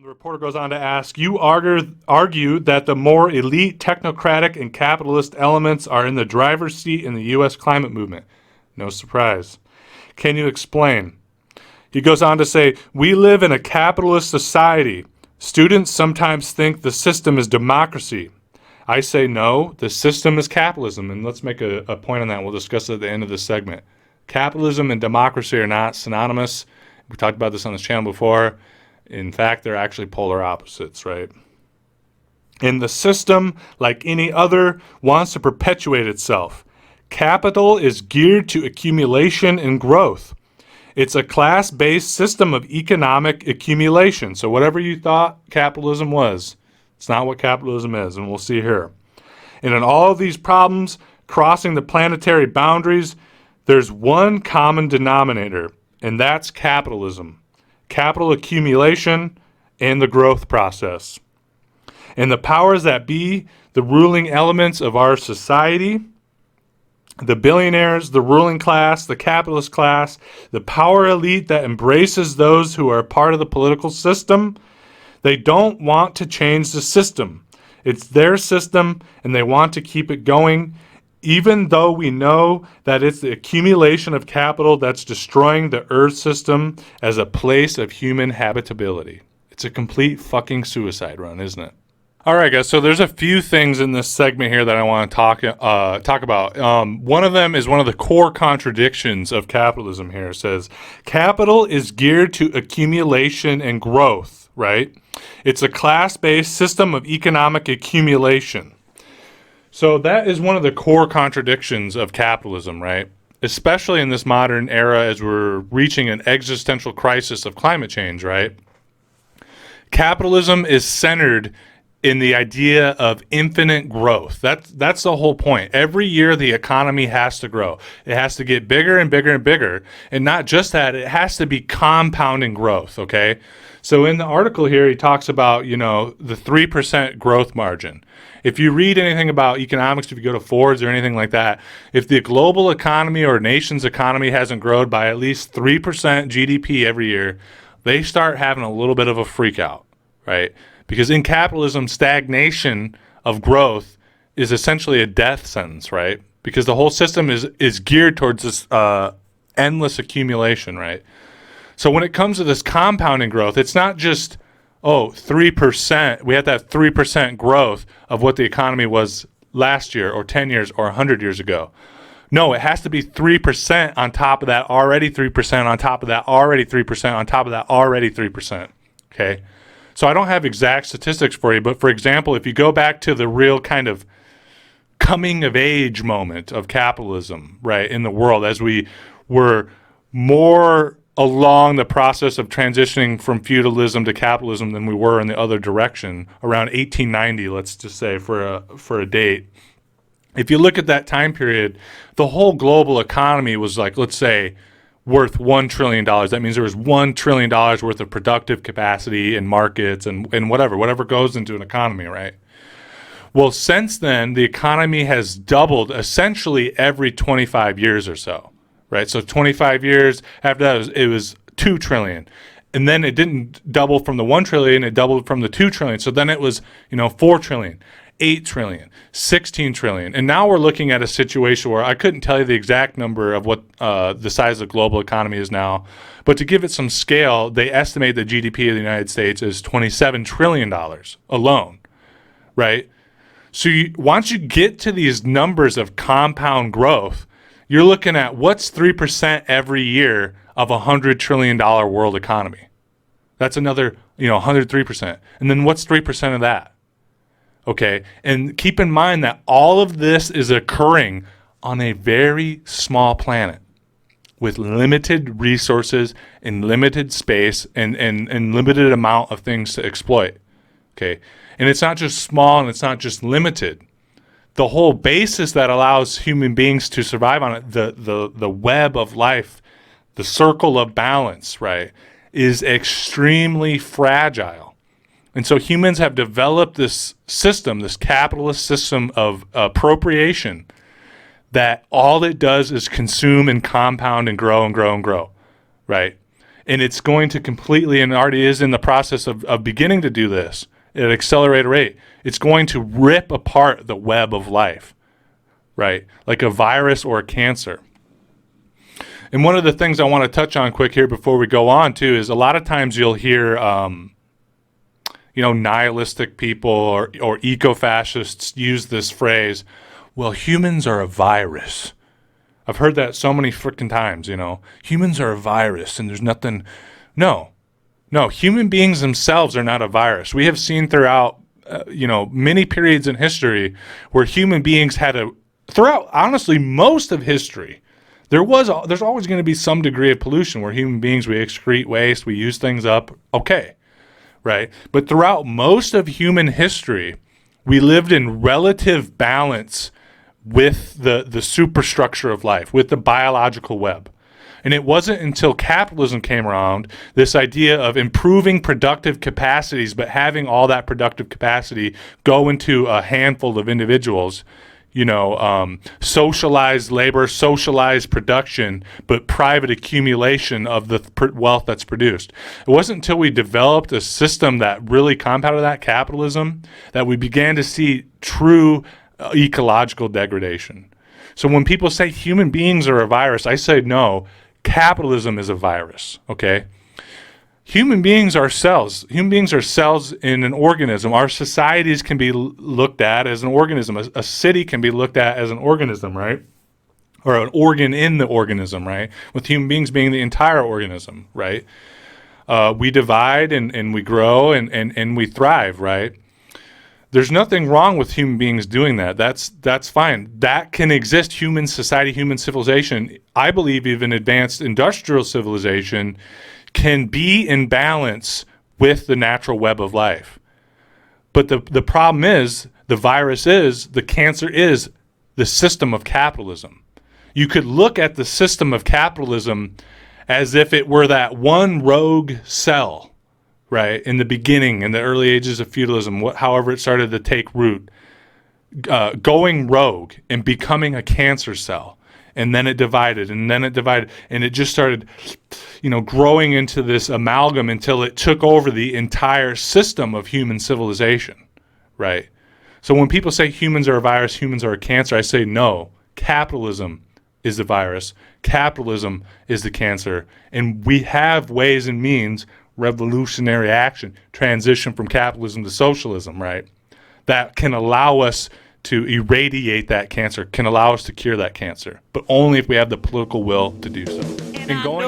The reporter goes on to ask, you argue that the more elite, technocratic, and capitalist elements are in the driver's seat in the U.S. climate movement. No surprise. Can you explain? He goes on to say, we live in a capitalist society. Students sometimes think the system is democracy. I say no, the system is capitalism. And let's make a point on that. We'll discuss it at the end of this segment. Capitalism and democracy are not synonymous. We talked about this on this channel before. In fact, they're actually polar opposites, right? And the system, like any other, wants to perpetuate itself. Capital is geared to accumulation and growth. It's a class-based system of economic accumulation. So whatever you thought capitalism was, it's not what capitalism is, and we'll see here. And in all of these problems, crossing the planetary boundaries, there's one common denominator, and that's capitalism. Capital accumulation and the growth process. And the powers that be, the ruling elements of our society, the billionaires, the ruling class, the capitalist class, the power elite that embraces those who are part of the political system, they don't want to change the system. It's their system, and they want to keep it going, even though we know that it's the accumulation of capital that's destroying the Earth system as a place of human habitability. It's a complete fucking suicide run, isn't it? All right, guys, so there's a few things in this segment here that I want to talk about. One of them is one of the core contradictions of capitalism here. It says, capital is geared to accumulation and growth, right? It's a class-based system of economic accumulation. So that is one of the core contradictions of capitalism, right? Especially in this modern era as we're reaching an existential crisis of climate change, right? Capitalism is centered in the idea of infinite growth. That's the whole point. Every year the economy has to grow. It has to get bigger and bigger and bigger. And not just that, it has to be compounding growth, okay? So in the article here, he talks about, the 3% growth margin. If you read anything about economics, if you go to Ford's or anything like that, if the global economy or nation's economy hasn't grown by at least 3% GDP every year, they start having a little bit of a freak out, right? Because in capitalism, stagnation of growth is essentially a death sentence, right? Because the whole system is geared towards this endless accumulation, right? So when it comes to this compounding growth, it's not just, 3%. We have that 3% growth of what the economy was last year or 10 years or 100 years ago. No, it has to be 3% on top of that already 3% on top of that already 3% on top of that already 3%, okay? So I don't have exact statistics for you, but for example, if you go back to the real kind of coming of age moment of capitalism, right, in the world, as we were more along the process of transitioning from feudalism to capitalism than we were in the other direction, around 1890, let's just say for a date. If you look at that time period, the whole global economy was like, let's say, worth $1 trillion. That means there was $1 trillion worth of productive capacity in markets and whatever goes into an economy, right? Well, since then, the economy has doubled essentially every 25 years or so, right? So 25 years after that, it was 2 trillion. And then it didn't double from the 1 trillion, it doubled from the 2 trillion. So then it was, 4 trillion. 8 trillion, 16 trillion. And now we're looking at a situation where I couldn't tell you the exact number of what the size of the global economy is now. But to give it some scale, they estimate the GDP of the United States is $27 trillion alone, right? So once you get to these numbers of compound growth, you're looking at what's 3% every year of a $100 trillion world economy. That's another, 103%. And then what's 3% of that? Okay, and keep in mind that all of this is occurring on a very small planet with limited resources and limited space and limited amount of things to exploit. Okay, and it's not just small and it's not just limited. The whole basis that allows human beings to survive on it, the web of life, the circle of balance, right, is extremely fragile. And so humans have developed this system, this capitalist system of appropriation that all it does is consume and compound and grow and grow and grow, right? And it's going to completely, and already is in the process of beginning to do this at an accelerated rate. It's going to rip apart the web of life, right? Like a virus or a cancer. And one of the things I want to touch on quick here before we go on too is a lot of times you'll hear, nihilistic people or eco-fascists use this phrase, well, humans are a virus. I've heard that so many freaking times, humans are a virus and there's nothing. No, human beings themselves are not a virus. We have seen throughout, many periods in history where human beings throughout, honestly, most of history, there's always going to be some degree of pollution where human beings, we excrete waste, we use things up. Okay. Right. But throughout most of human history, we lived in relative balance with the superstructure of life, with the biological web. And it wasn't until capitalism came around, this idea of improving productive capacities, but having all that productive capacity go into a handful of individuals, socialized labor, socialized production, but private accumulation of the wealth that's produced. It wasn't until we developed a system that really compounded that, capitalism, that we began to see true ecological degradation. So when people say human beings are a virus, I say no, capitalism is a virus, okay? Human beings are cells. Human beings are cells in an organism. Our societies can be looked at as an organism. A city can be looked at as an organism, right? Or an organ in the organism, right? With human beings being the entire organism, right? We divide and we grow and we thrive, right? There's nothing wrong with human beings doing that. That's fine. That can exist. Human society, human civilization, I believe even advanced industrial civilization can be in balance with the natural web of life. But the problem is, the virus is, the cancer is the system of capitalism. You could look at the system of capitalism as if it were that one rogue cell, right, in the beginning, in the early ages of feudalism, however it started to take root, going rogue and becoming a cancer cell. And then it divided, and it just started, growing into this amalgam until it took over the entire system of human civilization, right? So when people say humans are a virus, humans are a cancer, I say no. Capitalism is the virus. Capitalism is the cancer. And we have ways and means, revolutionary action, transition from capitalism to socialism, right? That can allow us to irradiate that cancer, can allow us to cure that cancer, but only if we have the political will to do so. And going